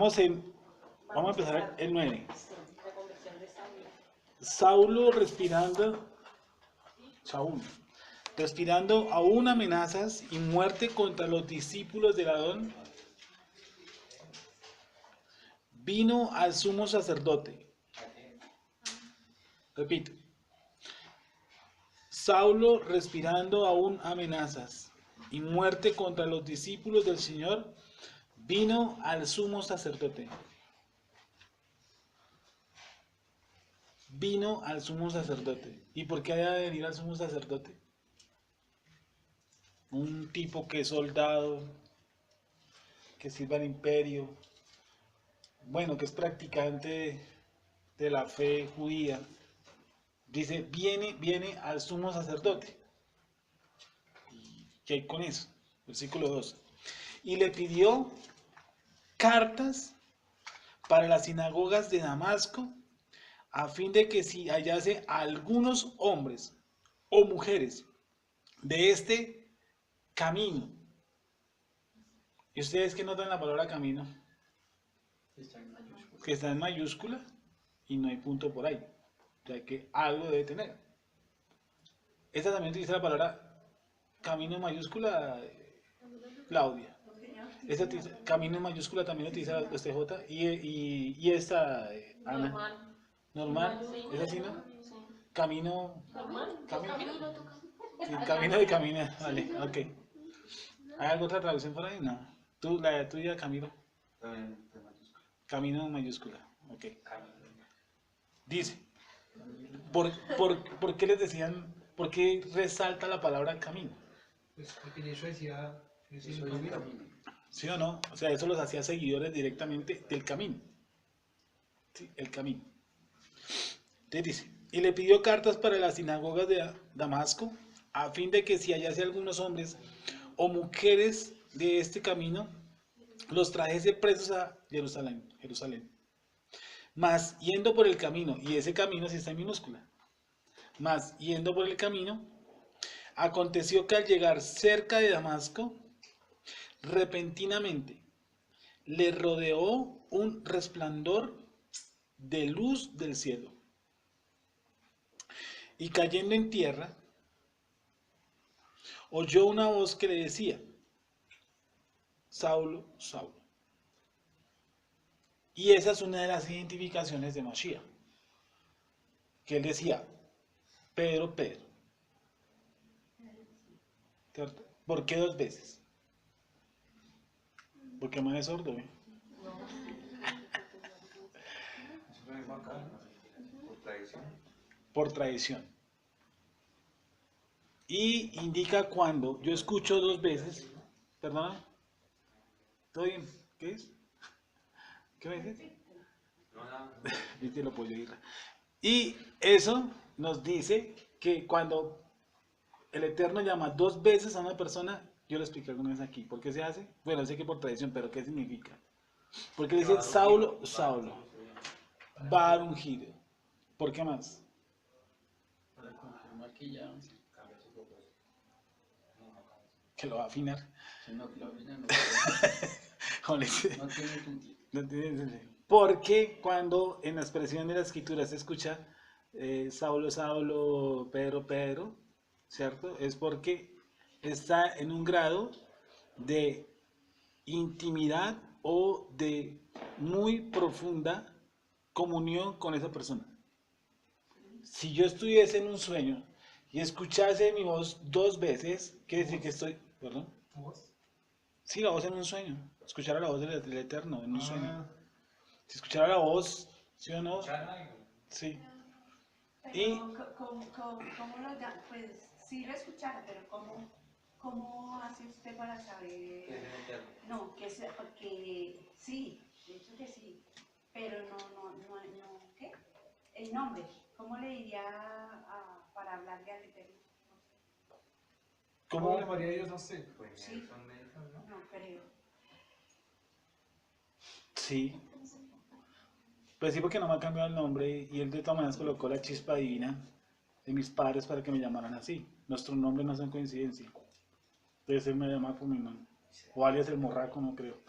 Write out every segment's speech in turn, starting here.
Vamos a empezar el 9. Saulo Saúl, respirando aún amenazas y muerte contra los discípulos del Adón, vino al sumo sacerdote. Repito. Saulo, respirando aún amenazas y muerte contra los discípulos del Señor, vino al sumo sacerdote. Vino al sumo sacerdote. ¿Y por qué había de venir al sumo sacerdote? Un tipo que es soldado, que sirve al imperio, bueno, que es practicante de la fe judía. Dice, viene al sumo sacerdote. ¿Y qué hay con eso? Versículo 2. Y le pidió cartas para las sinagogas de Damasco, a fin de que si hallase a algunos hombres o mujeres de este camino. ¿Y ustedes qué notan la palabra camino? Que está en mayúscula y no hay punto por ahí. O sea que algo debe tener. Esta también utiliza la palabra camino en mayúscula, Claudia. Esta camino en mayúscula también utiliza la TJ y esta, Ana. Normal, ¿es así, no? Camino. Sí, camino de camino, vale, ok. ¿Hay alguna otra traducción por ahí? No. La tuya, Camilo. Camino en mayúscula, ok. Dice, ¿por qué les decían, por qué resalta la palabra camino? Pues porque eso decía, el camino. ¿Sí o no? O sea, eso los hacía seguidores directamente del camino. Sí, el camino. Entonces dice, y le pidió cartas para las sinagogas de Damasco, a fin de que si hallase algunos hombres o mujeres de este camino, los trajese presos a Jerusalén. Mas yendo por el camino, y ese camino sí está en minúscula, mas yendo por el camino, aconteció que al llegar cerca de Damasco, repentinamente le rodeó un resplandor de luz del cielo. Y cayendo en tierra, oyó una voz que le decía, Saulo, Saulo. Y esa es una de las identificaciones de Mashiach. Que él decía, Pedro, Pedro. ¿Cierto? ¿Por qué dos veces? Porque man es sordo, ¿eh? Por tradición. Y indica cuando yo escucho dos veces, perdón, ¿todo bien? ¿Qué es? ¿Qué me dices? Viste, lo puedo ir. Y eso nos dice que cuando el Eterno llama dos veces a una persona, yo lo expliqué alguna vez aquí, ¿por qué se hace? Bueno, sé que por tradición, pero ¿qué significa? Porque dice Saulo, Saulo, va a dar un giro. ¿Por qué más? Para confirmar que ya. Que lo va a afinar. No, que lo afinar no. No tiene sentido. No tiene sentido. Porque cuando en la expresión de la escritura se escucha Saulo, Saulo, Pedro, Pedro, ¿cierto? Es porque está en un grado de intimidad o de muy profunda comunión con esa persona. Si yo estuviese en un sueño y escuchase mi voz dos veces, quiere decir que estoy, ¿perdón? ¿Tu voz? Sí, la voz en un sueño. Escuchar la voz del Eterno en un sueño. Si escuchara la voz, ¿sí o no? Sí. Pero, Y ¿cómo lo da? Pues sí lo escuchara, pero ¿cómo hace usted para saber? No, que sea, porque sí, de hecho que sí, pero no, ¿qué? El nombre, ¿cómo le diría para hablarle al Eterno? ¿Cómo ¿cómo? le llamaría a Dios? No sé. Sí, no creo. Sí. Pues sí, porque no me ha cambiado el nombre y él de todas maneras colocó la chispa divina de mis padres para que me llamaran así. Nuestros nombres no son coincidencia. Entonces él me llama por mi nombre. O alias el morraco, no creo.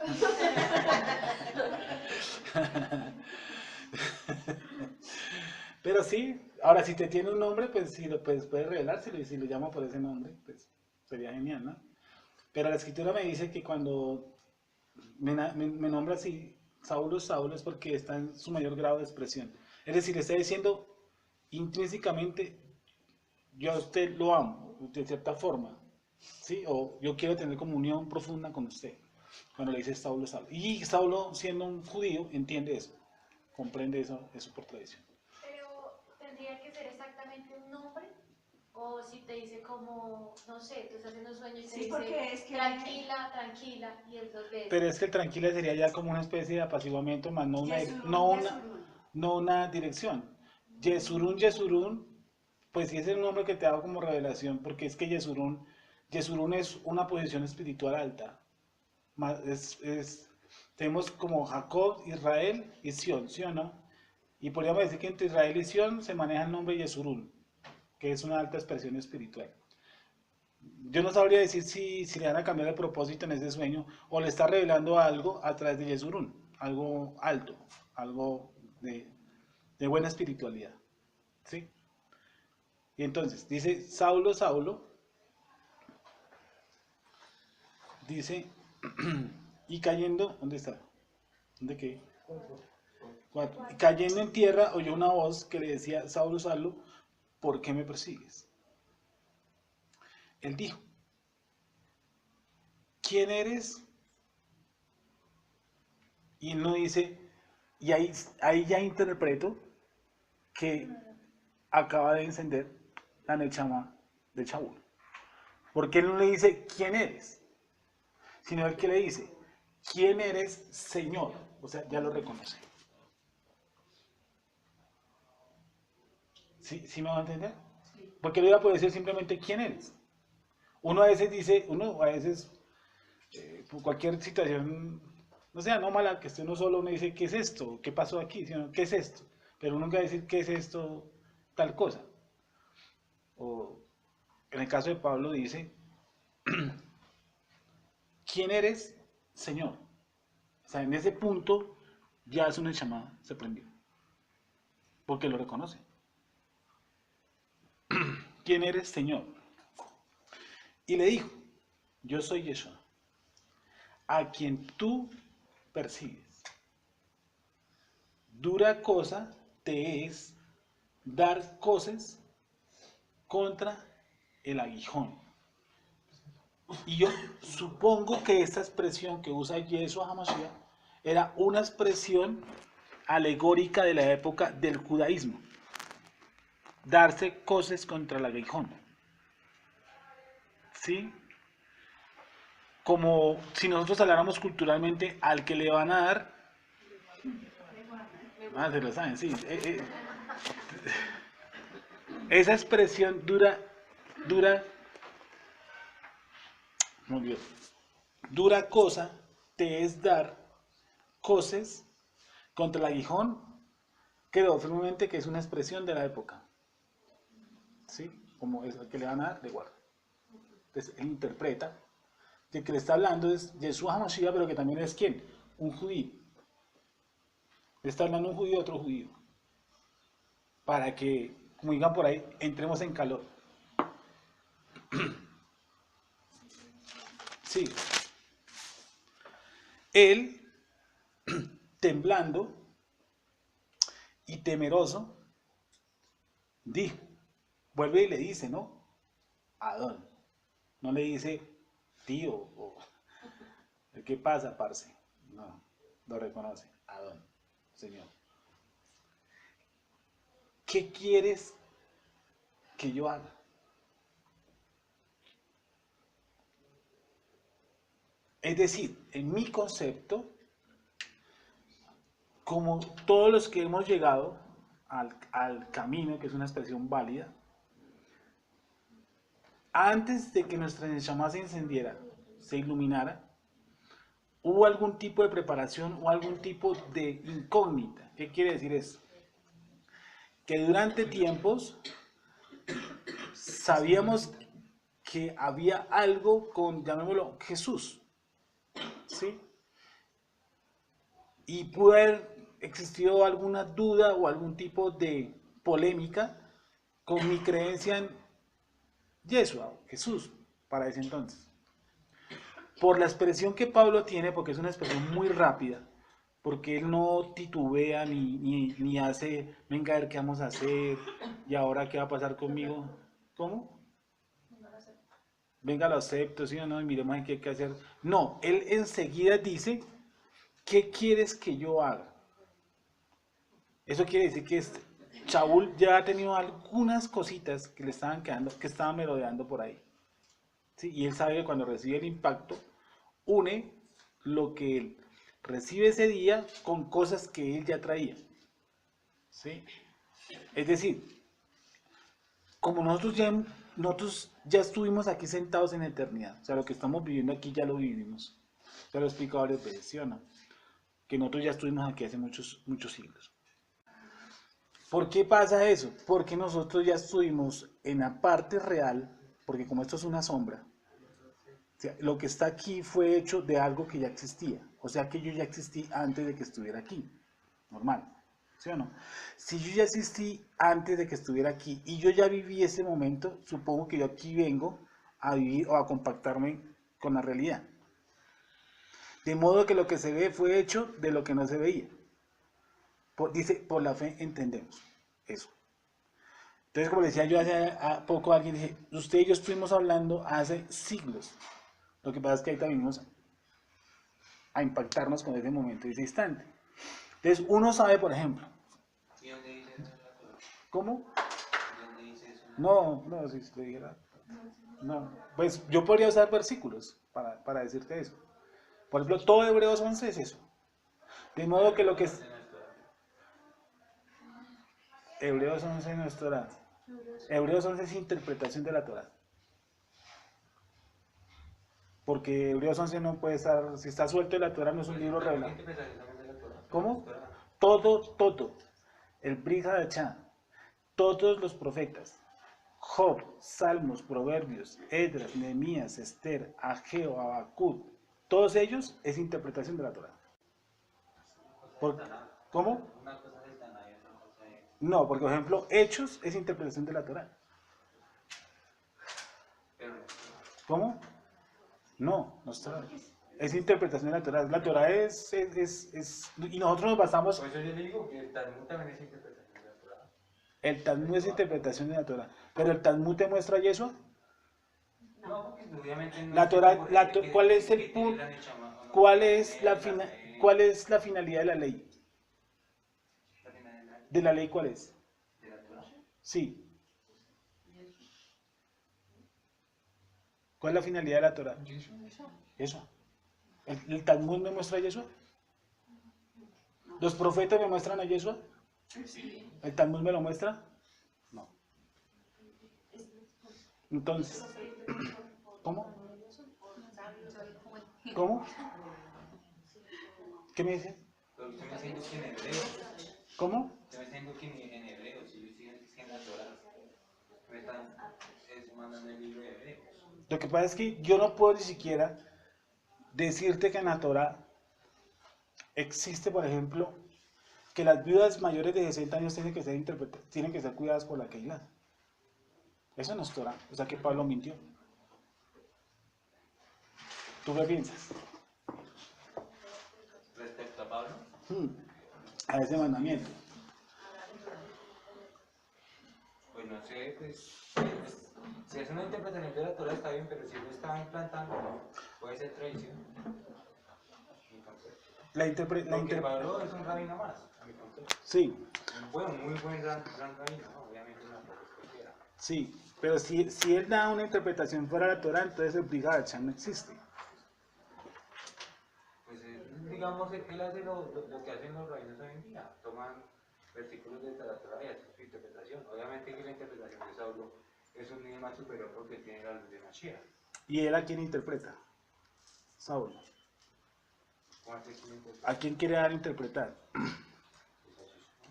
Pero sí, ahora si te tiene un nombre, pues sí, puedes revelárselo, y si lo llama por ese nombre, pues sería genial, ¿no? Pero la escritura me dice que cuando me nombra así, Saulo, Saulo, es porque está en su mayor grado de expresión. Es decir, le está diciendo intrínsecamente, yo a usted lo amo, de cierta forma, ¿sí? O yo quiero tener comunión profunda con usted, cuando le dice Saulo, Saulo. Y Saulo, siendo un judío, entiende eso, comprende eso por tradición. Pero tendría que ser exactamente un nombre, o si te dice como, no sé, tú estás haciendo un sueño y te Sí, dice, porque es que tranquila, tranquila, y él dos veces. Pero es que el tranquila sería ya como una especie de apaciguamiento, más no una, Yesurún, Yesurún. no una dirección. Yesurún, Yesurún, pues sí es el nombre que te hago como revelación, porque es que Yesurún es una posición espiritual alta. Tenemos como Jacob, Israel y Sión, ¿sí o no? Y podríamos decir que entre Israel y Sión se maneja el nombre Yesurún, que es una alta expresión espiritual. Yo no sabría decir si le van a cambiar el propósito en ese sueño o le está revelando algo a través de Yesurún, algo alto, algo de buena espiritualidad. ¿Sí? Y entonces dice Saulo, Saulo, dice, y cayendo, ¿dónde está? ¿Dónde qué? 4. Y cayendo en tierra oyó una voz que le decía, Saulo, Saulo, ¿por qué me persigues? Él dijo, ¿quién eres? Y él no dice, y ahí ya interpreto que acaba de encender la Nechama de Shaul. Porque él no le dice, ¿quién eres? Sino el que le dice, ¿quién eres, Señor? O sea, ya lo reconoce. ¿Sí me va a entender? Porque él puede decir simplemente, ¿quién eres? Uno a veces, por cualquier situación, no sea anómala, que esté uno solo, uno dice, ¿qué es esto? ¿Qué pasó aquí? Sino, ¿qué es esto? Pero uno nunca va a decir, ¿qué es esto? Tal cosa. O en el caso de Pablo dice, ¿quién eres, Señor? O sea, en ese punto ya es una llamada, se prendió. Porque lo reconoce. ¿Quién eres, Señor? Y le dijo, yo soy Yeshua, a quien tú persigues. Dura cosa te es dar cosas contra el aguijón. Y yo supongo que esta expresión que usa Yeshua HaMashiach era una expresión alegórica de la época del judaísmo. Darse cosas contra el aguijón. ¿Sí? Como si nosotros habláramos culturalmente al que le van a dar. Se lo saben, sí. Esa expresión dura, muy bien. Dura cosa te es dar cosas contra el aguijón, quedó firmemente que es una expresión de la época. ¿Sí? Como es al que le van a dar, le guarda. Entonces él interpreta que el que le está hablando es Yeshua HaMashiach, pero que también es ¿quién? Un judío. Le está hablando un judío a otro judío. Para que, como digan por ahí, entremos en calor. Sí. Él, temblando y temeroso, dijo, vuelve y le dice, ¿no? Adón. No le dice, tío, o ¿qué pasa, parce? No, lo reconoce, Adón, Señor. ¿Qué quieres que yo haga? Es decir, en mi concepto, como todos los que hemos llegado al camino, que es una expresión válida, antes de que nuestra llama se encendiera, se iluminara, hubo algún tipo de preparación o algún tipo de incógnita. ¿Qué quiere decir eso? Que durante tiempos sabíamos que había algo con, llamémoslo, Jesús. y pudo haber existido alguna duda o algún tipo de polémica con mi creencia en Yeshua, Jesús, para ese entonces. Por la expresión que Pablo tiene, porque es una expresión muy rápida, porque él no titubea ni hace, venga a ver qué vamos a hacer, y ahora qué va a pasar conmigo. ¿Cómo? Venga, lo acepto, sí o no, y miremos en qué hay que hacer. No, él enseguida dice, ¿qué quieres que yo haga? Eso quiere decir que Saúl ya ha tenido algunas cositas que le estaban quedando, que estaban merodeando por ahí. ¿Sí? Y él sabe que cuando recibe el impacto, une lo que él recibe ese día con cosas que él ya traía. ¿Sí? Es decir, como nosotros ya estuvimos aquí sentados en la eternidad, o sea, lo que estamos viviendo aquí ya lo vivimos. Ya lo he explicado varias veces, ¿sí o no? Que nosotros ya estuvimos aquí hace muchos siglos. ¿Por qué pasa eso? Porque nosotros ya estuvimos en la parte real, porque como esto es una sombra, o sea, lo que está aquí fue hecho de algo que ya existía. O sea que yo ya existí antes de que estuviera aquí. Normal. ¿Sí o no? Si yo ya existí antes de que estuviera aquí y yo ya viví ese momento, supongo que yo aquí vengo a vivir o a compactarme con la realidad. De modo que lo que se ve fue hecho de lo que no se veía. Dice, por la fe entendemos eso. Entonces, como le decía yo hace poco a alguien, dije, usted y yo estuvimos hablando hace siglos. Lo que pasa es que ahí también vamos a impactarnos con ese momento y ese instante. Entonces, uno sabe, por ejemplo. ¿Y dónde dice eso? ¿Cómo? ¿Dónde dice eso? No, si te dijera. No, pues yo podría usar versículos para decirte eso. Por ejemplo, todo Hebreos 11 es eso. De modo que lo que es... Hebreos 11 no es Torah. Hebreos 11 es interpretación de la Torah. Porque Hebreos 11 no puede estar, si está suelto de la Torah no es un libro revelado. ¿Cómo? Todo. El Brit Hadashah, todos los profetas, Job, Salmos, Proverbios, Esdras, Nehemías, Esther, Ageo, Habacuc, todos ellos es interpretación de la Torah. ¿Cómo? Una cosa es el Tanakh y otra cosa es... No, porque por ejemplo, Hechos es interpretación de la Torah. Pero no. ¿Cómo? No es Torah. Es interpretación de la Torah. La Torah es y nosotros nos basamos... Por eso yo le digo que el Talmud también es interpretación de la Torah. El Talmud es interpretación de la Torah. Pero el Talmud te muestra Yeshua. No, porque obviamente no La Torah, que- ¿cuál es que el tiene punto? la nechama, o no, ¿Cuál que es tiene la fe, ¿Cuál es la finalidad de la ley? la finalidad ¿De la ley cuál es? de la Torah. Sí. ¿Cuál es la finalidad de la Torah? Eso. ¿El Talmud me muestra a Yeshua? ¿Los profetas me muestran a Yeshua? ¿El Talmud me lo muestra? No. Entonces, ¿cómo? ¿Cómo? ¿Qué me dice? Pero usted me está diciendo que en hebreo, ¿Cómo? usted me está diciendo que en hebreo, si yo estoy en la Torah, me están mandando el libro de hebreo. Lo que pasa es que yo no puedo ni siquiera decirte que en la Torah existe, por ejemplo, que las viudas mayores de 60 años tienen que ser cuidadas por la Keilah. Eso no es Torah. O sea que Pablo mintió. ¿Tú qué piensas? Respecto a Pablo, A ese mandamiento. pues no sé, si es una interpretación de la Torah está bien, pero si lo está implantando, puede ser traición. Mi concepto. Porque Pablo es un rabino más, a mi concepto. Sí, Bueno, muy buen gran rabino, ¿no? Obviamente una cosa cualquiera. sí. Pero si él da una interpretación fuera de la Torah, entonces el Brit Hadashah no existe. Pues digamos, él hace lo que hacen los rabinos hoy en día, toman versículos de la Torah y hacen su interpretación. Obviamente que la interpretación de Saulo es un nivel más superior porque tiene la luz de Mashiach. ¿Y él a quién interpreta? Saulo. ¿Cómo hace que lo interpreta? ¿A quién quiere dar a interpretar?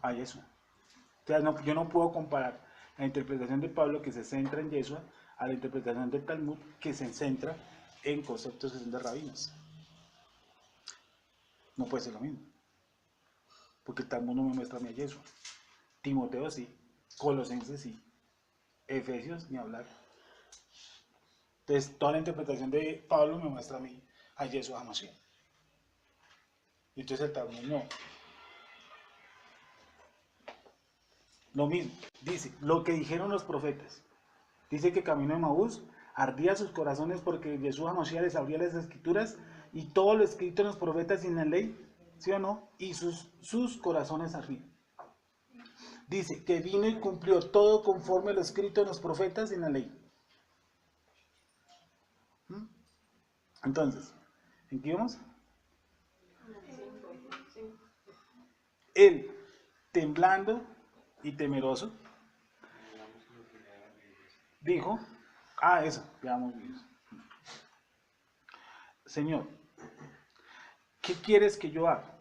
A Yeshua. O sea, yo no puedo comparar la interpretación de Pablo que se centra en Yeshua a la interpretación del Talmud que se centra en conceptos que son de rabinos. No puede ser lo mismo. porque el Talmud no me muestra a mí a Yeshua. Timoteo sí, Colosenses sí, Efesios ni hablar. Entonces toda la interpretación de Pablo me muestra a mí a Yeshua HaMashiach. Y entonces el Talmud no. Lo mismo, dice, lo que dijeron los profetas. Dice que camino de Maús ardía sus corazones porque Yeshua HaMashiach les abría las escrituras y todo lo escrito en los profetas y en la ley, ¿sí o no? Y sus corazones ardían. Dice que vino y cumplió todo conforme lo escrito en los profetas y en la ley. Entonces, ¿en qué vamos? Él, temblando y temeroso, dijo, eso, veamos bien. Señor, ¿qué quieres que yo haga?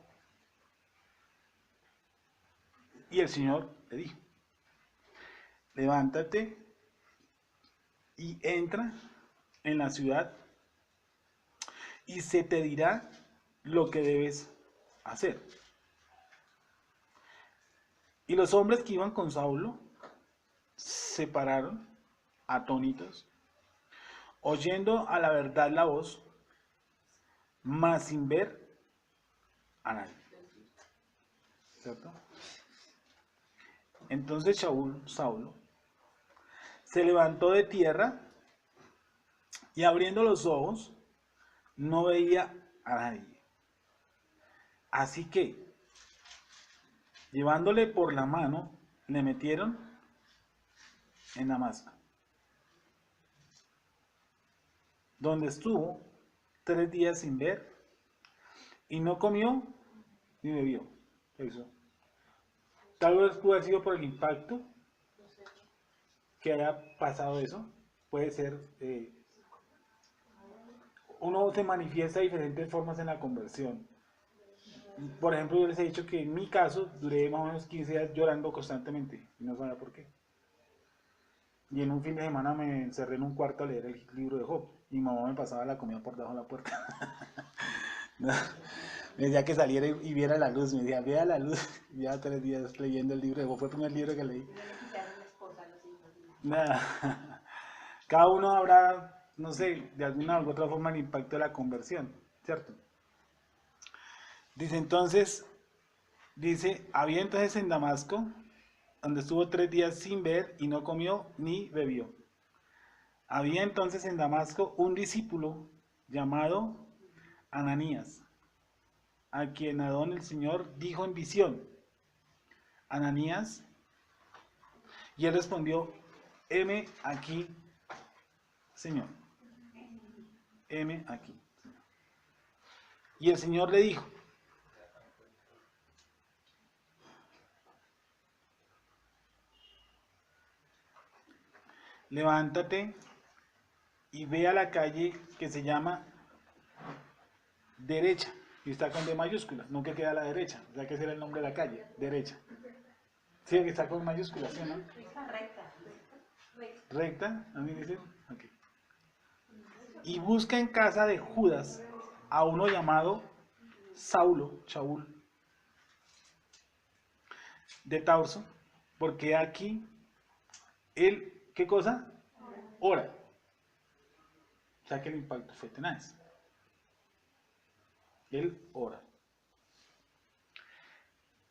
Y el Señor le dijo, levántate y entra en la ciudad y se te dirá lo que debes hacer. Y los hombres que iban con Saulo se pararon atónitos, oyendo a la verdad la voz, mas sin ver a nadie. ¿Cierto? Entonces Saulo se levantó de tierra y abriendo los ojos no veía a nadie. Así que, llevándole por la mano, le metieron en Damasco, donde estuvo 3 días sin ver y no comió ni bebió. Eso. Tal vez pudo haber sido por el impacto que haya pasado eso. Puede ser, uno se manifiesta de diferentes formas en la conversión. Por ejemplo, yo les he dicho que en mi caso duré más o menos 15 días llorando constantemente y no sabía por qué. Y en un fin de semana me encerré en un cuarto a leer el libro de Job y mi mamá me pasaba la comida por debajo de la puerta. No, me decía que saliera y viera la luz, me decía, vea la luz. Y ya 3 días leyendo el libro de Job, fue el primer libro que leí. Nada. Cada uno habrá, no sé, de alguna u otra forma el impacto de la conversión, ¿cierto? Dice entonces, había entonces en Damasco, donde estuvo 3 días sin ver y no comió ni bebió. Había entonces en Damasco un discípulo llamado Ananías, a quien Adón el Señor dijo en visión, Ananías, y él respondió, heme aquí, Señor, heme aquí. Y el Señor le dijo, levántate y ve a la calle que se llama Derecha, y está con D mayúscula, no que queda a la derecha, o sea que ese era el nombre de la calle, Derecha. Sí, que está con mayúscula, ¿sí o no? Recta, ¿a mí dicen? Okay. Y busca en casa de Judas a uno llamado Saulo, Shaul, de Tarso, porque aquí él, ¿qué cosa? Ora. O sea que el impacto fue tenaz. Él ora.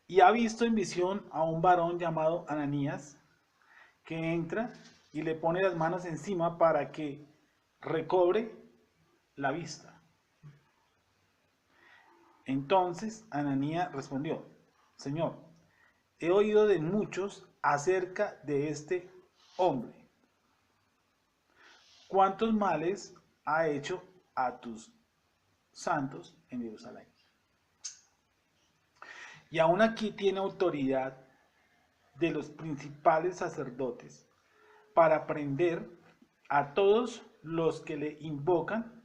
Y ha visto en visión a un varón llamado Ananías, que entra y le pone las manos encima para que recobre la vista. Entonces Ananías respondió, Señor, he oído de muchos acerca de este hombre. ¿Cuántos males ha hecho a tus santos en Jerusalén? Y aún aquí tiene autoridad de los principales sacerdotes para prender a todos los que le invocan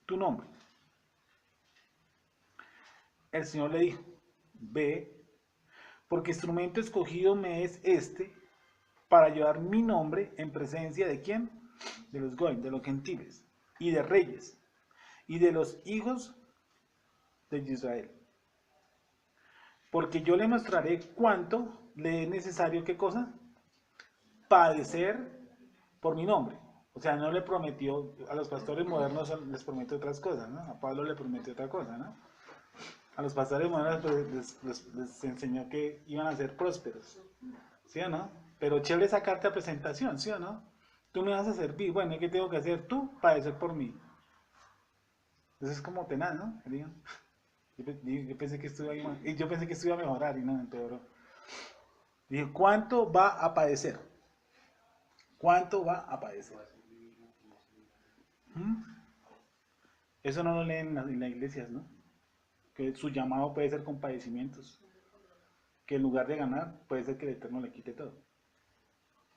tu nombre. El Señor le dijo, ve, porque instrumento escogido me es este para llevar mi nombre en presencia de ¿quién? De los goyim, de los gentiles, y de reyes, y de los hijos de Israel. porque yo le mostraré cuánto le es necesario, ¿qué cosa? Padecer por mi nombre. O sea, no le prometió, a los pastores modernos les prometió otras cosas, ¿no? A Pablo le prometió otra cosa, ¿no? A los pastores modernos pues, les enseñó que iban a ser prósperos, ¿sí o no? Pero chévere esa carta de presentación, ¿sí o no? Tú me vas a servir, bueno, ¿qué tengo que hacer? Tú, padecer por mí. Eso es como tenaz, ¿no? Yo pensé que esto iba a mejorar y no empeoró. Dije, ¿cuánto va a padecer? ¿Cuánto va a padecer? ¿Mm? Eso no lo leen en las iglesias, ¿no? Que su llamado puede ser con padecimientos. Que en lugar de ganar, puede ser que el Eterno le quite todo.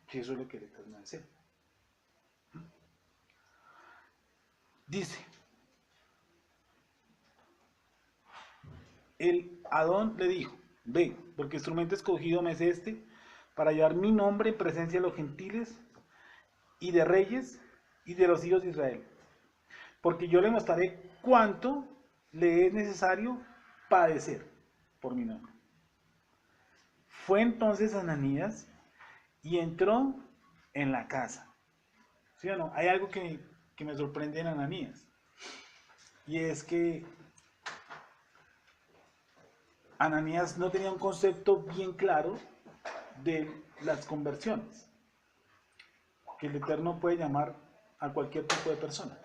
Si eso es lo que el Eterno desea. Dice, el Adón le dijo, ve, porque instrumento escogido me es este, para llevar mi nombre en presencia de los gentiles y de reyes y de los hijos de Israel. Porque yo le mostraré cuánto le es necesario padecer por mi nombre. Fue entonces Ananías y entró en la casa. ¿Sí o no? Hay algo que me sorprende en Ananías. Y es que Ananías no tenía un concepto bien claro de las conversiones. Que el Eterno puede llamar a cualquier tipo de persona.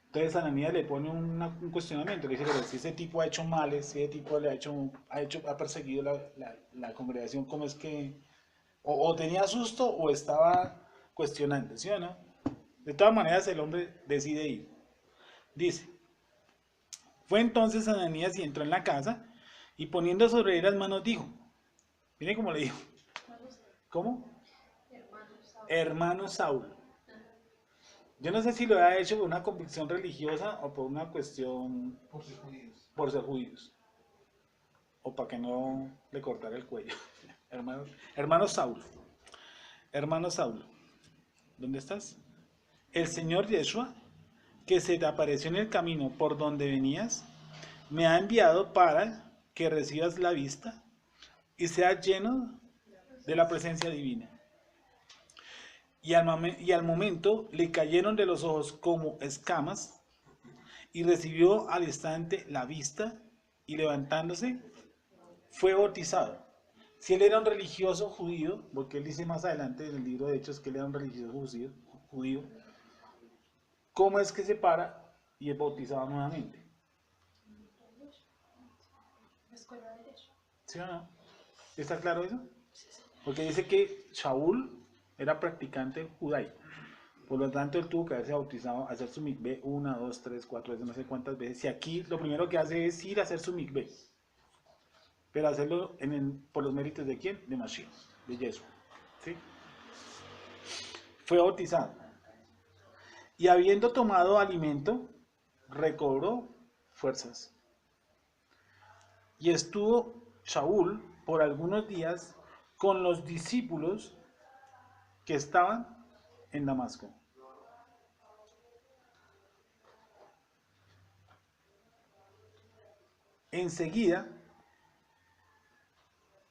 Entonces Ananías le pone un cuestionamiento, le dice, pero si ese tipo ha hecho males, si ese tipo ha perseguido la congregación, ¿cómo es que o tenía susto o estaba cuestionando, ¿sí o no? De todas maneras el hombre decide ir. Dice, fue entonces Ananías y entró en la casa y poniendo sobre él las manos dijo, miren cómo le dijo, ¿cómo? Hermano Saulo. Yo no sé si lo ha hecho por una convicción religiosa o por una cuestión por ser judíos. O para que no le cortara el cuello. Hermano Saulo. Hermano Saulo. ¿Dónde estás? El Señor Yeshua, que se te apareció en el camino por donde venías, me ha enviado para que recibas la vista y seas lleno de la presencia divina. Y al momento le cayeron de los ojos como escamas y recibió al instante la vista y levantándose fue bautizado. Si él era un religioso judío, porque él dice más adelante en el libro de Hechos que él era un religioso judío, ¿cómo es que se para y es bautizado nuevamente? ¿Sí o no? ¿Está claro eso? Porque dice que Shaul era practicante judaico. Por lo tanto, él tuvo que haberse bautizado, hacer su mikveh 1, 2, 3, 4 veces, no sé cuántas veces. Y aquí lo primero que hace es ir a hacer su mikveh. Pero hacerlo por los méritos de ¿quién? De Mashiach, de Yeshua. ¿Sí? Fue bautizado. Y habiendo tomado alimento, recobró fuerzas. Y estuvo Shaul por algunos días con los discípulos que estaban en Damasco. Enseguida,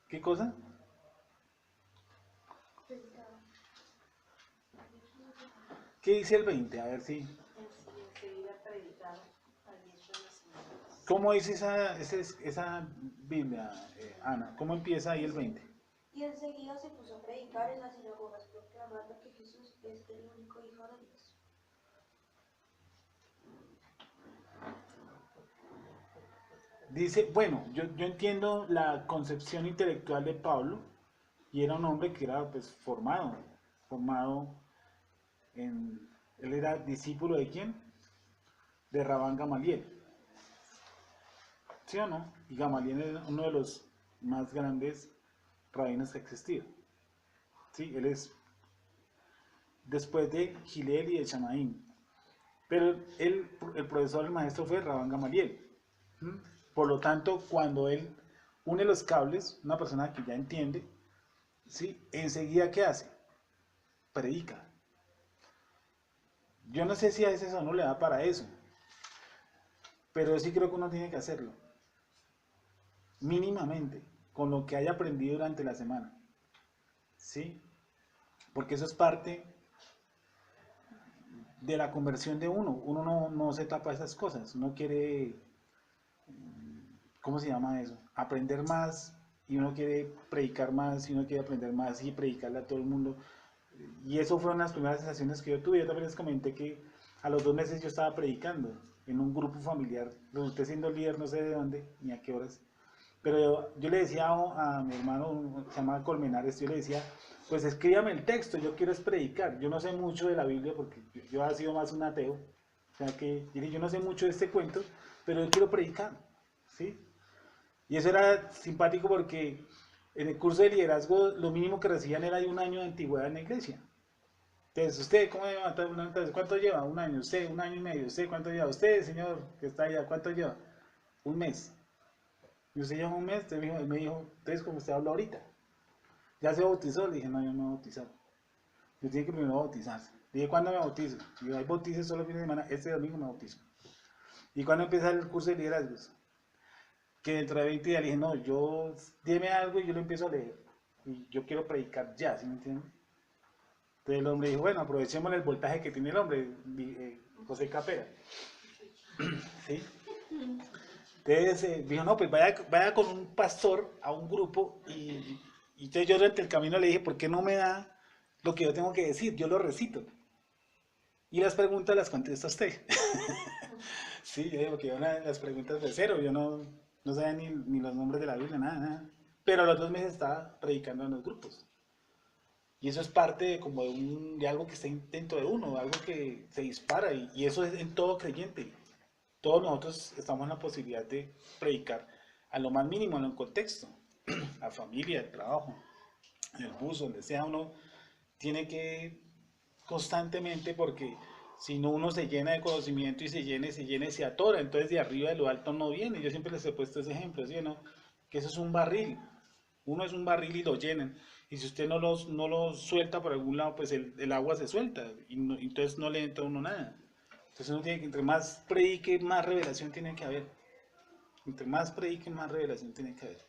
¿qué cosa? ¿Qué dice el 20? A ver si. Enseguida predicaron al Yeshua de las sinagogas. ¿Cómo dice esa Biblia, Ana? ¿Cómo empieza ahí el 20? Y enseguida se puso a predicar en las sinagogas, proclamando que Jesús es el único Hijo de Dios. Dice, bueno, yo entiendo la concepción intelectual de Pablo, y era un hombre que era pues formado él era discípulo de ¿quién? De Rabán Gamaliel. ¿Sí o no? Y Gamaliel era uno de los más grandes rabinos que existían. ¿Sí? Él es después de Gilel y de Chamaín. Pero el profesor, el maestro fue Rabán Gamaliel. Por lo tanto, cuando él une los cables, una persona que ya entiende, ¿sí? Enseguida, ¿qué hace? Predica. Yo no sé si a veces a uno le da para eso, pero sí creo que uno tiene que hacerlo. mínimamente, con lo que haya aprendido durante la semana. ¿Sí? Porque eso es parte de la conversión de uno. Uno no se tapa esas cosas. Uno quiere, ¿cómo se llama eso? Aprender más, y uno quiere predicar más, y uno quiere aprender más y predicarle a todo el mundo. Y eso fueron las primeras sensaciones que yo tuve. Yo también les comenté que a los 2 meses yo estaba predicando en un grupo familiar. Resulté siendo líder, no sé de dónde ni a qué horas. Pero yo le decía a mi hermano, se llama Colmenares, yo le decía, pues escríbame el texto, yo quiero es predicar. Yo no sé mucho de la Biblia porque yo he sido más un ateo. O sea que yo no sé mucho de este cuento, pero yo quiero predicar. ¿Sí? Y eso era simpático porque en el curso de liderazgo lo mínimo que recibían era de 1 año de antigüedad en la iglesia. Entonces, ¿usted cómo lleva? Entonces, ¿cuánto lleva? 1 año. ¿Usted? 1 año y medio. ¿Usted cuánto lleva? Usted, señor, que está allá, ¿cuánto lleva? 1 mes. Y usted lleva 1 mes, él me dijo, entonces como usted habla ahorita, ¿ya se bautizó? Le dije, no, yo no me he bautizado. Yo tiene que primero bautizarse. Le dije, ¿cuándo me bautizo? Y yo, hay bautices solo el fin de semana, este domingo me bautizo. ¿Y cuándo empieza el curso de liderazgos? Que dentro de 20 días. Le dije, no, yo, dime algo y yo lo empiezo a leer. Y yo quiero predicar ya, ¿sí me entienden? Entonces el hombre dijo, bueno, aprovechemos el voltaje que tiene el hombre, José Capera. ¿Sí? Entonces dijo, no, pues vaya con un pastor a un grupo. Y entonces yo durante el camino le dije, ¿por qué no me da lo que yo tengo que decir? Yo lo recito. Y las preguntas las contesta usted. Sí, yo digo que yo las preguntas de cero, yo no sabía ni los nombres de la Biblia, nada. Pero a los 2 meses estaba predicando en los grupos. Y eso es parte de, como de algo que está dentro de uno, algo que se dispara. Y eso es en todo creyente. Todos nosotros estamos en la posibilidad de predicar a lo más mínimo, en el contexto, a familia, al trabajo, en el bus, donde sea. Uno tiene que constantemente, porque si no uno se llena de conocimiento y se llena y se atora, entonces de arriba de lo alto no viene. Yo siempre les he puesto ese ejemplo, ¿sí o no? Que eso es un barril. Uno es un barril y lo llenan. Y si usted no lo suelta por algún lado, pues el agua se suelta y entonces no le entra a uno nada. Entonces uno tiene que, entre más predique, más revelación tiene que haber. Entre más predique, más revelación tiene que haber.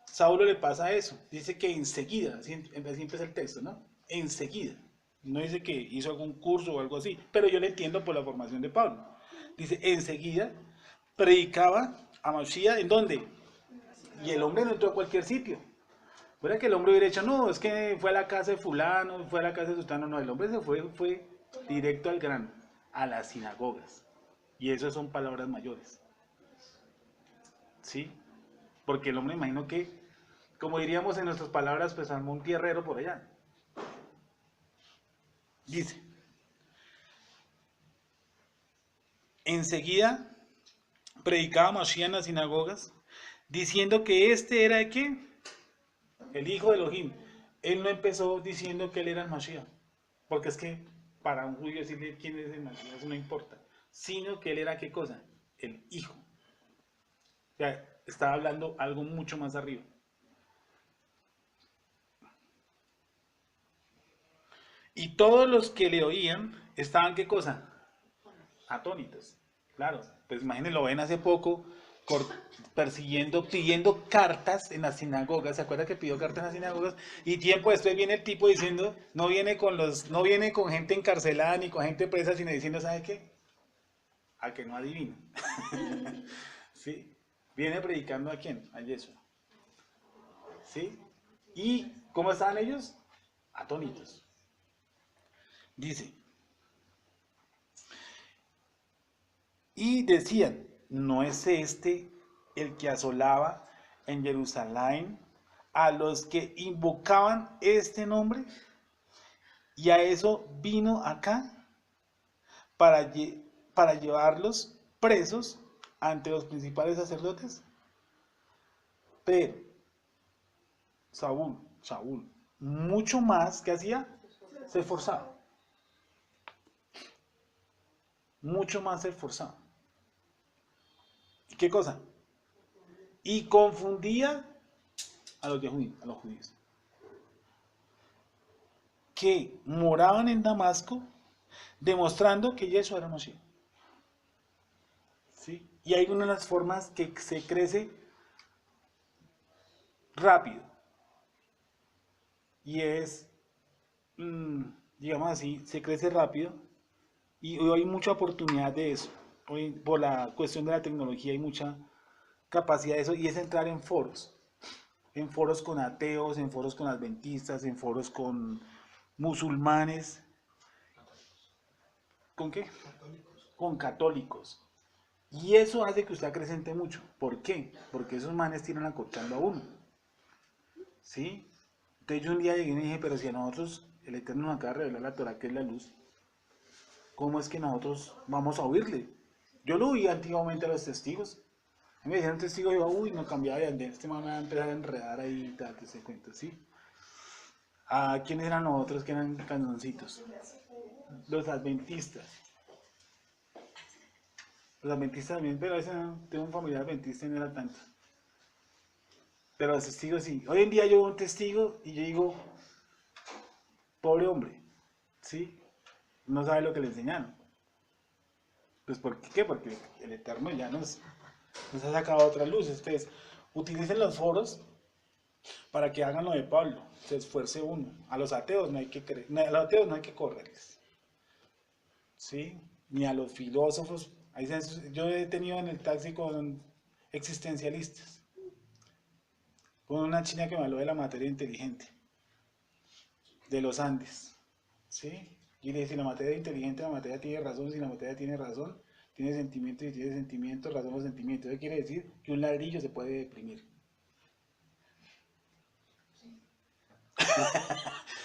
Saulo le pasa eso. Dice que enseguida, así empieza el texto, ¿no? Enseguida. No dice que hizo algún curso o algo así, pero yo le entiendo por la formación de Pablo. Dice, enseguida predicaba a Mashiach, ¿en dónde? Y el hombre no entró a cualquier sitio. Fuera que el hombre hubiera dicho, no, es que fue a la casa de fulano, fue a la casa de sultano. No, el hombre se fue directo al grano, a las sinagogas. Y eso son palabras mayores. ¿Sí? Porque el hombre, imagino que, como diríamos en nuestras palabras, pues armó un tierrero por allá. Dice, enseguida predicaba Mashiach en las sinagogas, diciendo que este era ¿de qué? El hijo de Elohim. Él no empezó diciendo que él era el Mashiach, porque es que para un judío decirle quién es el Mashiach, eso no importa, sino que él era ¿qué cosa? El hijo. O sea, estaba hablando algo mucho más arriba. Y todos los que le oían estaban ¿qué cosa? Atónitos. Claro, pues imagínense, lo ven hace poco persiguiendo, pidiendo cartas en las sinagogas. ¿Se acuerda que pidió cartas en las sinagogas? Y tiempo después viene el tipo diciendo, no viene con gente encarcelada ni con gente presa, sino diciendo, ¿sabe qué? A que no adivina. ¿Sí? Viene predicando ¿a quién? A Yeshua. ¿Sí? ¿Y cómo estaban ellos? Atónitos. Dice, y decían, ¿no es este el que asolaba en Jerusalén a los que invocaban este nombre? Y a eso vino acá para llevarlos presos ante los principales sacerdotes. Pero Saúl, mucho más que hacía, se esforzaba. Mucho más se esforzaba. ¿Y qué cosa? Y confundía a los judíos que moraban en Damasco, demostrando que Yeshua era Mashiach. ¿Sí? Y hay una de las formas que se crece rápido. Y es, digamos así, se crece rápido y hoy hay mucha oportunidad de eso. Hoy, por la cuestión de la tecnología, hay mucha capacidad de eso y es entrar en foros con ateos, en foros con adventistas, en foros con musulmanes. ¿Con qué? Con católicos. Y eso hace que usted acrecente mucho. ¿Por qué? Porque esos manes tiran acorchando a uno. ¿Sí? Entonces yo un día llegué y me dije, pero si a nosotros el Eterno nos acaba de revelar la Torah, que es la luz, ¿cómo es que nosotros vamos a oírle? Yo lo oí antiguamente a los testigos. A mí me dijeron testigos y yo, uy, no cambiaba de andén, este man va a empezar a enredar ahí y tal, que se cuenta, ¿sí? ¿A quiénes eran los otros que eran canzoncitos? Los adventistas. Los adventistas también, pero a veces tengo un familiar adventista y no era tanto. Pero los testigos sí. Hoy en día yo veo un testigo y yo digo, pobre hombre, ¿sí? No sabe lo que le enseñaron. Pues ¿por qué? Porque el Eterno ya nos ha sacado otra luz. Ustedes utilicen los foros para que hagan lo de Pablo, se esfuerce uno. A los ateos no hay que a los ateos no hay que correrles, ¿sí? Ni a los filósofos. Yo he tenido en el taxi con existencialistas, con una china que me habló de la materia inteligente, de los Andes, ¿sí? Y le dice, si la materia inteligente, la materia tiene razón, si la materia tiene razón, tiene sentimiento, y tiene sentimiento, razón o sentimiento. Eso quiere decir que un ladrillo se puede deprimir.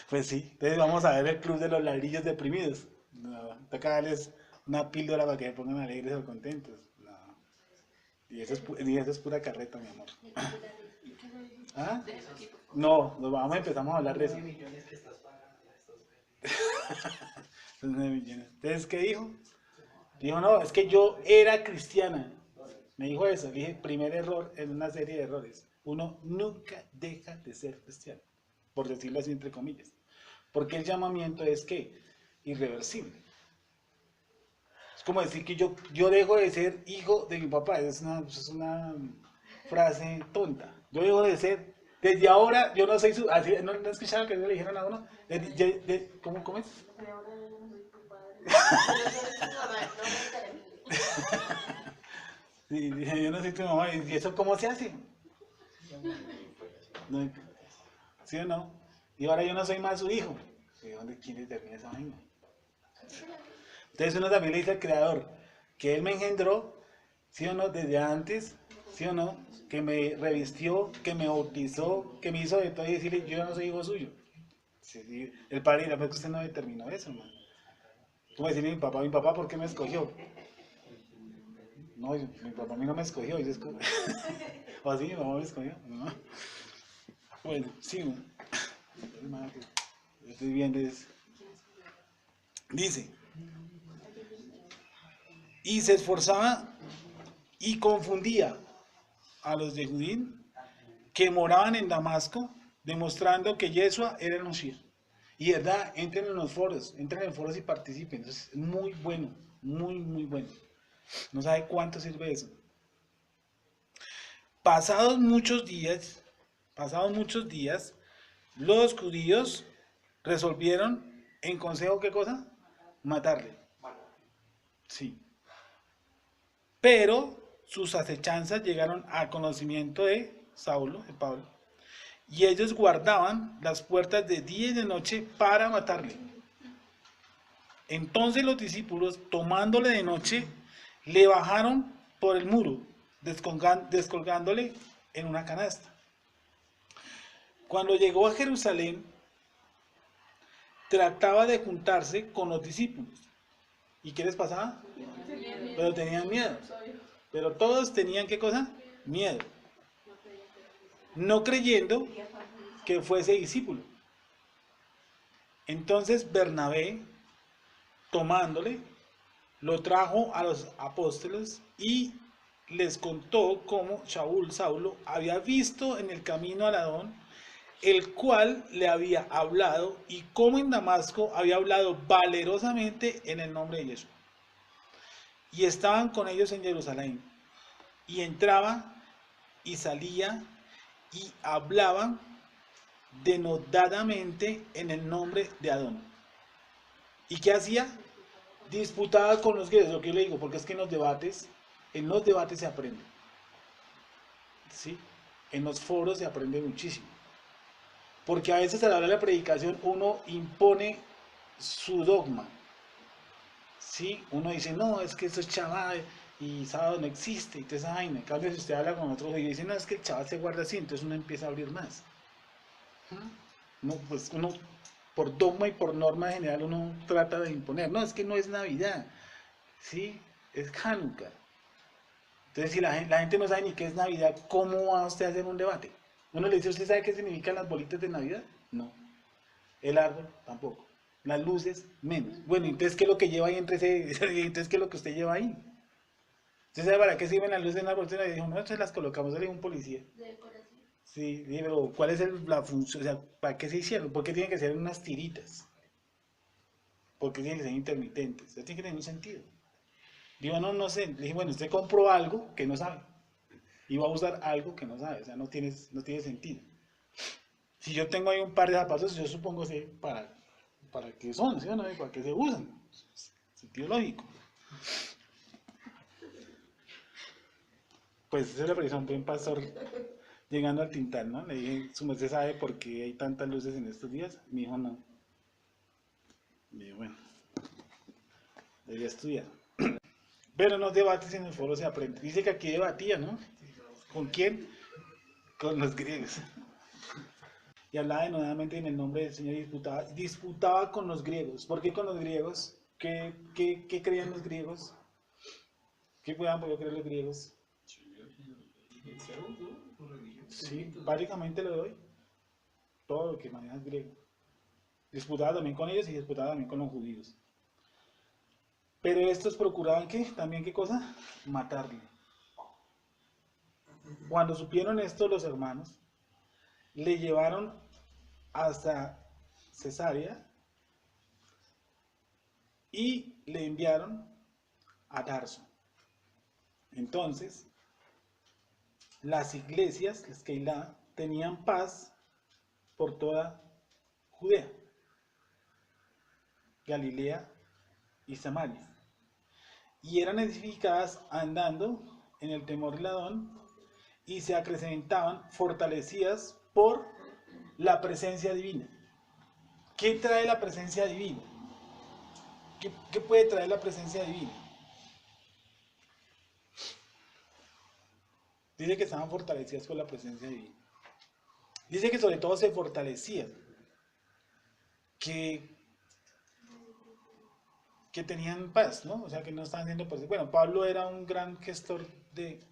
Pues sí, entonces vamos a ver el club de los ladrillos deprimidos. No, toca darles una píldora para que se pongan alegres o contentos. No. Y eso es pura carreta, mi amor. ¿Ah? No, empezamos a hablar de eso. 9 millones que estás pagando a estos Los 9 millones. Entonces, ¿qué dijo? Dijo, no, es que yo era cristiana. Me dijo eso. Dije, primer error en una serie de errores. Uno nunca deja de ser cristiano, por decirlo así entre comillas. Porque el llamamiento es que irreversible. Es como decir que yo dejo de ser hijo de mi papá. Es una frase tonta. Yo dejo de ser, desde ahora yo no soy su... Así, ¿no escucharon que le dijeron a uno? ¿Cómo es? Desde ahora yo no soy tu padre. Yo no soy tu mamá, no me Sí, dije, yo no soy tu mamá. ¿Y eso cómo se hace? No, ¿sí o no? Y ahora yo no soy más su hijo. ¿De dónde quiere terminar esa vaina? Entonces uno también le dice al Creador que Él me engendró, ¿sí o no? Desde antes, ¿sí o no? Que me revistió, que me bautizó, que me hizo de todo y decirle, yo no soy hijo suyo. Sí, el padre dirá, pues usted no determinó eso, hermano. ¿Cómo decirle a mi papá, ¿por qué me escogió? No, mi papá a mí no me escogió. ¿O así mi mamá me escogió? No. Bueno, sí. Estoy viendo eso. Dice, y se esforzaba y confundía a los de Judín que moraban en Damasco, demostrando que Yeshua era el Mashiach. Y verdad, entren en los foros, y participen. Entonces, es muy bueno, muy, muy bueno. No sabe cuánto sirve eso. Pasados muchos días, los judíos resolvieron en consejo, ¿qué cosa? Matarle. Sí. Pero sus acechanzas llegaron al conocimiento de Saulo, de Pablo, y ellos guardaban las puertas de día y de noche para matarle. Entonces los discípulos, tomándole de noche, le bajaron por el muro, descolgándole en una canasta. Cuando llegó a Jerusalén, trataba de juntarse con los discípulos. ¿Y qué les pasaba? Pero tenían miedo. Pero todos tenían, ¿qué cosa? Miedo. No creyendo que fuese discípulo. Entonces Bernabé, tomándole, lo trajo a los apóstoles y les contó cómo Saulo había visto en el camino a Adón, el cual le había hablado, y cómo en Damasco había hablado valerosamente en el nombre de Jesús. Y estaban con ellos en Jerusalén, y entraba y salía, y hablaban denodadamente en el nombre de Adón. ¿Y qué hacía? Disputaba con los griegos, lo que yo le digo, porque es que en los debates se aprende. ¿Sí? En los foros se aprende muchísimo. Porque a veces a la hora de la predicación uno impone su dogma. ¿Sí? Uno dice, no, es que eso es Shabbat y sábado no existe, y toda esa vaina. En cambio, si usted habla con otros y dice, no, es que el Shabbat se guarda así, entonces uno empieza a abrir más. No, pues uno, por dogma y por norma general, uno trata de imponer. No, es que no es Navidad, ¿sí? Es Hanukkah. Entonces, si la gente no sabe ni qué es Navidad, ¿cómo va usted a hacer un debate? Uno le dice, ¿usted sabe qué significan las bolitas de Navidad? No. El árbol, tampoco. Las luces, menos. Bueno, entonces, ¿qué es lo que lleva ahí entre ese? Entonces, ¿qué es lo que usted lleva ahí? ¿Usted sabe para qué sirven las luces en la bolsa? Y dijo, no, entonces las colocamos, le dijo un policía. De decoración. Sí, pero ¿cuál es la función? O sea, ¿para qué se hicieron? ¿Por qué tienen que ser unas tiritas? ¿Por qué tienen que ser intermitentes? Eso tiene que tener un sentido. Digo, no sé. Le dije, bueno, usted compró algo que no sabe. Y va a usar algo que no sabe. O sea, no tiene sentido. Si yo tengo ahí un par de zapatos, yo supongo que para qué son, ¿sí o no? ¿Para qué se usan? Sentido lógico. Pues esa es la presión de un pastor llegando al Tintán, ¿no? Le dije, ¿su merced sabe por qué hay tantas luces en estos días? Me dijo, no. Le dije, bueno, debería estudiar. Pero en los debates en el foro se aprende. Dice que aquí debatía, ¿no? ¿Con quién? Con los griegos. Y hablaba nuevamente en el nombre del Señor y disputaba con los griegos. ¿Por qué con los griegos? ¿Qué creían los griegos? ¿Qué podían poder creer los griegos? Sí, básicamente lo doy. Todo lo que maneja es griego. Disputaba también con ellos y disputaba también con los judíos. Pero estos procuraban ¿qué? También ¿qué cosa? Matarle. Cuando supieron esto los hermanos, le llevaron hasta Cesarea y le enviaron a Tarso. Entonces, las iglesias, las Keilah, tenían paz por toda Judea, Galilea y Samaria. Y eran edificadas andando en el temor del Adón y se acrecentaban fortalecidas por la presencia divina. ¿Qué trae la presencia divina? ¿Qué puede traer la presencia divina? Dice que estaban fortalecidas por la presencia divina. Dice que sobre todo se fortalecían, que tenían paz, ¿no? O sea, que no estaban siendo perseguidos. Bueno, Pablo era un gran gestor de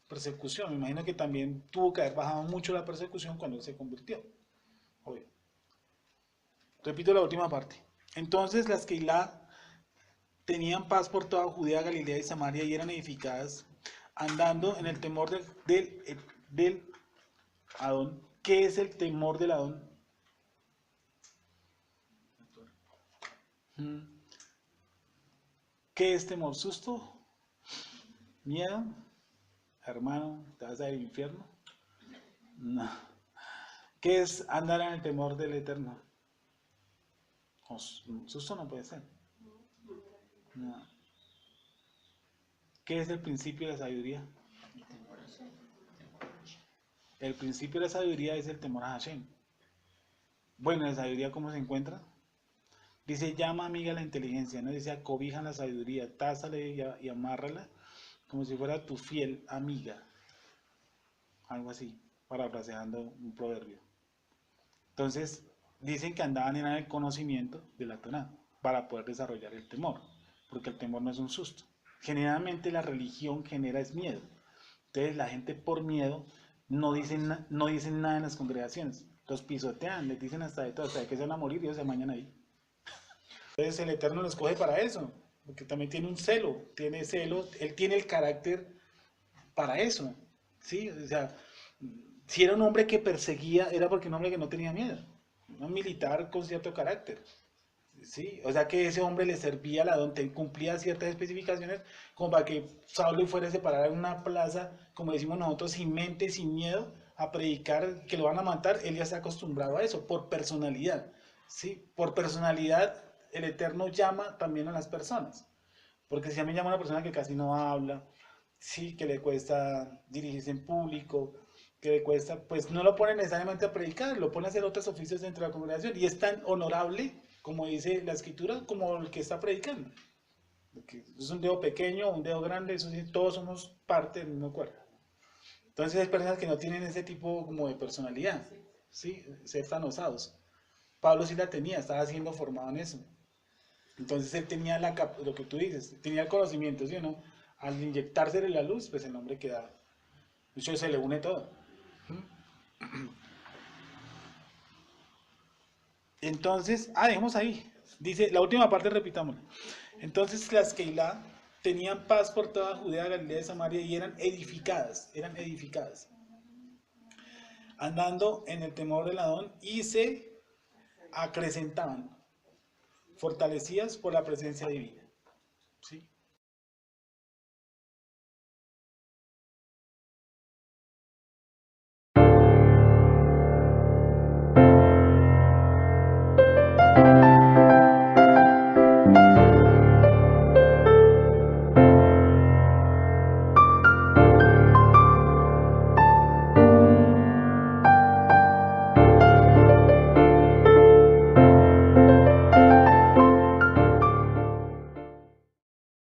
persecución. Me imagino que también tuvo que haber bajado mucho la persecución cuando él se convirtió. Obvio. Repito la última parte. Entonces las Keilah tenían paz por toda Judea, Galilea y Samaria y eran edificadas andando en el temor del Adón. ¿Qué es el temor del Adón? ¿Qué es temor? ¿Susto? ¿Miedo? Hermano, ¿te vas a ir al infierno? No. ¿Qué es andar en el temor del Eterno? Susto no puede ser. No. ¿Qué es el principio de la sabiduría? El principio de la sabiduría es el temor a Hashem. Bueno, ¿la sabiduría cómo se encuentra? Dice, llama amiga a la inteligencia, ¿no? Dice, acobija la sabiduría, tásale y amárrala como si fuera tu fiel amiga. Algo así, parafraseando un proverbio. Entonces, dicen que andaban en el conocimiento de la Torá para poder desarrollar el temor, porque el temor no es un susto. Generalmente la religión genera es miedo. Entonces la gente por miedo no dicen nada en las congregaciones. Los pisotean, les dicen hasta de todo, hasta de que se van a morir y ellos se amañan ahí. Entonces el Eterno los coge para eso, porque también tiene un celo, él tiene el carácter para eso, ¿sí? O sea, si era un hombre que perseguía, era porque un hombre que no tenía miedo, un militar con cierto carácter, ¿sí? O sea que ese hombre le servía al Adón, cumplía ciertas especificaciones, como para que Saulo fuera a separar en una plaza, como decimos nosotros, sin mente, sin miedo, a predicar que lo van a matar, él ya está acostumbrado a eso, por personalidad, ¿sí? Por personalidad, el Eterno llama también a las personas. Porque si a mí llama una persona que casi no habla, sí, que le cuesta dirigirse en público, que le cuesta, pues no lo pone necesariamente a predicar, lo pone a hacer otros oficios dentro de la congregación. Y es tan honorable, como dice la escritura, como el que está predicando. Porque es un dedo pequeño, un dedo grande, eso sí, todos somos parte del mismo cuerpo. Entonces hay personas que no tienen ese tipo como de personalidad, ¿sí? Ser tan osados. Pablo sí la tenía, estaba siendo formado en eso. Entonces él tenía lo que tú dices, tenía el conocimiento, ¿sí o no? Al inyectársele la luz, pues el hombre queda. De hecho, se le une todo. Entonces, dejemos ahí. Dice, la última parte repitámosla. Entonces las Keilah tenían paz por toda Judea, Galilea y Samaria y eran edificadas, andando en el temor del Adón y se acrecentaban, fortalecidas por la presencia divina. ¿Sí?